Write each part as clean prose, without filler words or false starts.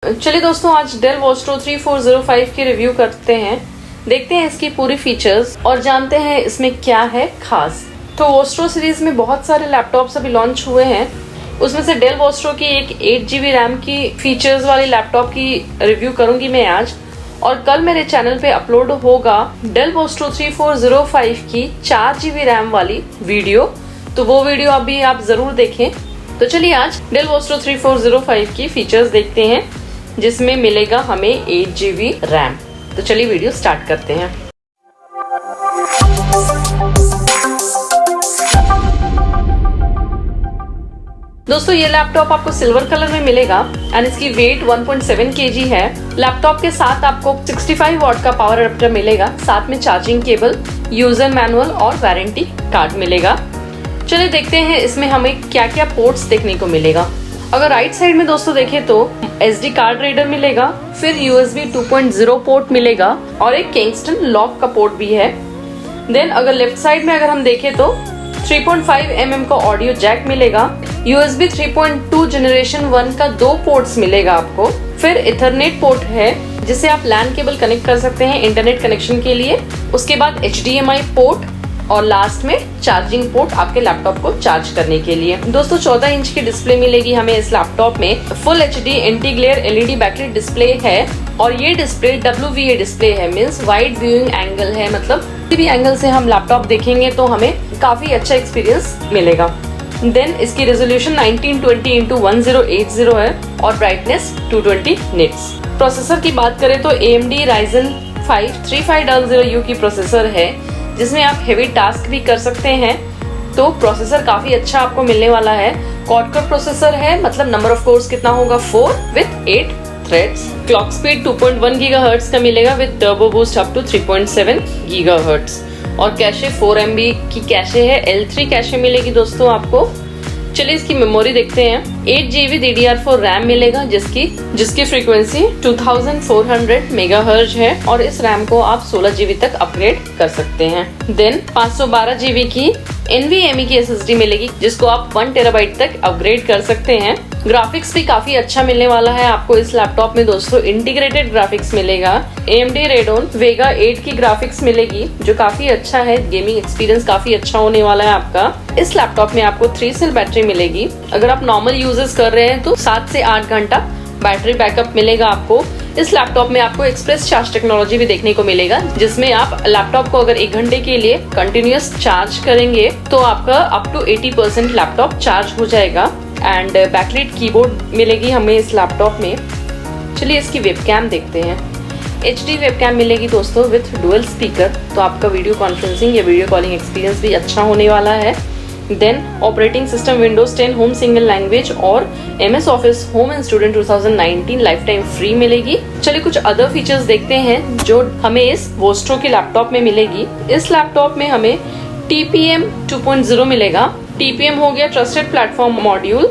चलिए दोस्तों, आज डेल वोस्ट्रो 3405 की रिव्यू करते हैं। देखते हैं इसकी पूरी फीचर्स और जानते हैं इसमें क्या है खास। तो वोस्ट्रो सीरीज में बहुत सारे लैपटॉप्स अभी लॉन्च हुए हैं। उसमें से डेल वोस्ट्रो की एक 8GB रैम की फीचर्स वाली लैपटॉप की रिव्यू करूंगी मैं आज। और कल मेरे चैनल पे अपलोड होगा डेल वोस्ट्रो 3405 की 4GB रैम वाली वीडियो, तो वो वीडियो अभी आप जरूर देखें। तो चलिए आज डेल वोस्ट्रो 3405 की फीचर्स देखते हैं, जिसमें मिलेगा हमें 8GB रैम। तो चलिए वीडियो स्टार्ट करते हैं। दोस्तों, ये लैपटॉप आपको सिल्वर कलर में मिलेगा एंड इसकी वेट 1.7 kg है। लैपटॉप के साथ आपको 65 वॉट का पावर अडेप्टर मिलेगा, साथ में चार्जिंग केबल, यूजर मैनुअल और वारंटी कार्ड मिलेगा। चलिए देखते हैं इसमें हमें क्या क्या पोर्ट्स देखने को मिलेगा। अगर राइट साइड में दोस्तों देखें तो SD कार्ड रीडर मिलेगा, फिर USB 2.0 पोर्ट मिलेगा और एक किंगस्टन लॉक का पोर्ट भी है। देन अगर लेफ्ट साइड में अगर हम देखें तो 3.5 mm का ऑडियो जैक मिलेगा, USB 3.2 जनरेशन 1 का 2 पोर्ट्स मिलेगा आपको, फिर इथरनेट पोर्ट है जिसे आप लैन केबल कनेक्ट कर सकते हैं इंटरनेट कनेक्शन के लिए। उसके बाद HDMI पोर्ट और लास्ट में चार्जिंग पोर्ट आपके लैपटॉप को चार्ज करने के लिए। दोस्तों 14 इंच की डिस्प्ले मिलेगी हमें इस लैपटॉप में। Full HD anti glare LED battery display है और ये डिस्प्ले WVA डिस्प्ले है, मीन्स वाइड व्यूइंग एंगल है, मतलब किसी भी एंगल से हम लैपटॉप देखेंगे तो हमें काफी अच्छा एक्सपीरियंस मिलेगा। देन इसकी रेजोल्यूशन 1920x1080 है और ब्राइटनेस 220 निट्स। प्रोसेसर की बात करें तो AMD Ryzen 5 3500U की प्रोसेसर है, जिसमें आप हेवी टास्क भी कर सकते हैं। तो प्रोसेसर काफी अच्छा आपको मिलने वाला है। क्वाड कोर प्रोसेसर है, मतलब नंबर ऑफ कोर्स कितना होगा 4 with 8 threads. Clock speed 2.1 GHz का मिलेगा with turbo boost up to 3.7 GHz और कैशे 4 MB की कैशे है, L3 कैशे मिलेगी दोस्तों आपको। चलिए इसकी मेमोरी देखते हैं। 8GB DDR4 रैम मिलेगा जिसकी फ्रीक्वेंसी 2400 MHz है और इस रैम को आप 16GB तक अपग्रेड कर सकते हैं। देन 512GB की NVMe की SSD मिलेगी, जिसको आप 1 TB तक अपग्रेड कर सकते हैं। ग्राफिक्स भी काफी अच्छा मिलने वाला है आपको इस लैपटॉप में दोस्तों। इंटीग्रेटेड ग्राफिक्स मिलेगा, AMD Radeon Vega 8 की ग्राफिक्स मिलेगी जो काफी अच्छा है। गेमिंग एक्सपीरियंस काफी अच्छा होने वाला है आपका। इस लैपटॉप में आपको 3 सेल बैटरी मिलेगी। अगर आप नॉर्मल यूजेस कर रहे हैं तो 7 से 8 घंटा बैटरी बैकअप मिलेगा आपको। इस लैपटॉप में आपको एक्सप्रेस चार्ज टेक्नोलॉजी भी देखने को मिलेगा, जिसमें आप लैपटॉप को अगर 1 घंटे के लिए कंटिन्यूअस चार्ज करेंगे तो आपका अप टू 80% लैपटॉप चार्ज हो जाएगा। एंड बैकलाइट कीबोर्ड मिलेगी हमें इस लैपटॉप में। चलिए इसकी वेबकैम देखते हैं। HD वेबकैम मिलेगी दोस्तों विथ डुअल स्पीकर, तो आपका वीडियो कॉन्फ्रेंसिंग या वीडियो कॉलिंग एक्सपीरियंस भी अच्छा होने वाला है। Then operating system Windows 10 home single language और MS Office home and student 2019 lifetime free मिलेगी। चलिए कुछ अदर फीचर्स देखते हैं जो हमें इस वोस्ट्रो के लैपटॉप में मिलेगी। इस लैपटॉप में हमें TPM 2.0 मिलेगा। TPM हो गया ट्रस्टेड प्लेटफॉर्म मॉड्यूल,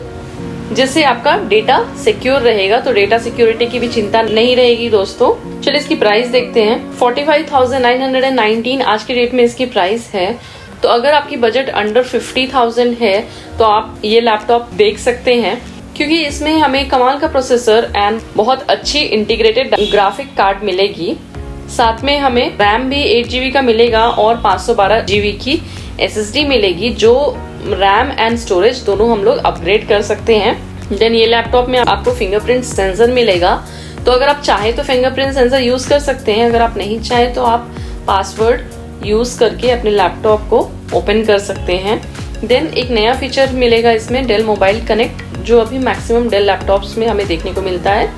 जिससे आपका डेटा सिक्योर रहेगा, तो डेटा सिक्योरिटी की भी चिंता नहीं रहेगी दोस्तों। चलिए इसकी प्राइस देखते हैं। 45,919 आज की डेट में इसकी प्राइस है। तो अगर आपकी बजट अंडर 50,000 है तो आप ये लैपटॉप देख सकते हैं, क्योंकि इसमें हमें कमाल का प्रोसेसर एंड बहुत अच्छी इंटीग्रेटेड ग्राफिक कार्ड मिलेगी। साथ में हमें रैम भी 8GB का मिलेगा और 512GB की SSD मिलेगी, जो रैम एंड स्टोरेज दोनों हम लोग अपग्रेड कर सकते हैं। देन ये लैपटॉप में आपको फिंगरप्रिंट सेंसर मिलेगा, तो अगर आप चाहे तो फिंगरप्रिंट सेंसर यूज कर सकते हैं। अगर आप नहीं चाहे तो आप पासवर्ड यूज करके अपने लैपटॉप को ओपन कर सकते हैं। देन एक नया फीचर मिलेगा इसमें, डेल मोबाइल कनेक्ट, जो अभी मैक्सिमम डेल लैपटॉप्स में हमें देखने को मिलता है,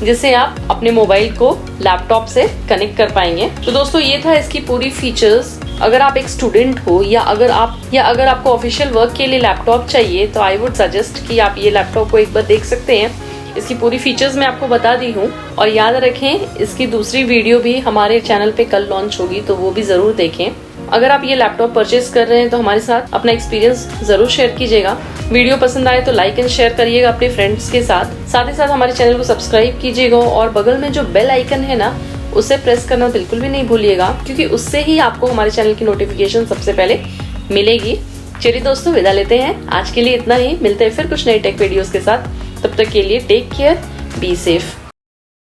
जिससे आप अपने मोबाइल को लैपटॉप से कनेक्ट कर पाएंगे। तो दोस्तों ये था इसकी पूरी फीचर्स। अगर आप एक स्टूडेंट हो या अगर आपको ऑफिशियल वर्क के लिए लैपटॉप चाहिए तो आई वुड सजेस्ट कि आप ये लैपटॉप को एक बार देख सकते हैं। इसकी पूरी फीचर्स मैं आपको बता दी हूँ और याद रखें इसकी दूसरी वीडियो भी हमारे चैनल पे कल लॉन्च होगी, तो वो भी जरूर देखें। अगर आप ये लैपटॉप परचेज कर रहे हैं तो हमारे साथ अपना एक्सपीरियंस जरूर शेयर कीजिएगा। वीडियो पसंद आए तो लाइक एंड शेयर करिएगा अपने फ्रेंड्स के साथ ही साथ हमारे चैनल को सब्सक्राइब कीजिएगा और बगल में जो बेल आइकन है ना, उसे प्रेस करना बिल्कुल भी नहीं भूलिएगा, क्योंकि उससे ही आपको हमारे चैनल की नोटिफिकेशन सबसे पहले मिलेगी। चलिए दोस्तों विदा लेते हैं, आज के लिए इतना ही। मिलते हैं फिर कुछ नए टेक वीडियोस के साथ। तब तक के लिए टेक केयर, बी सेफ।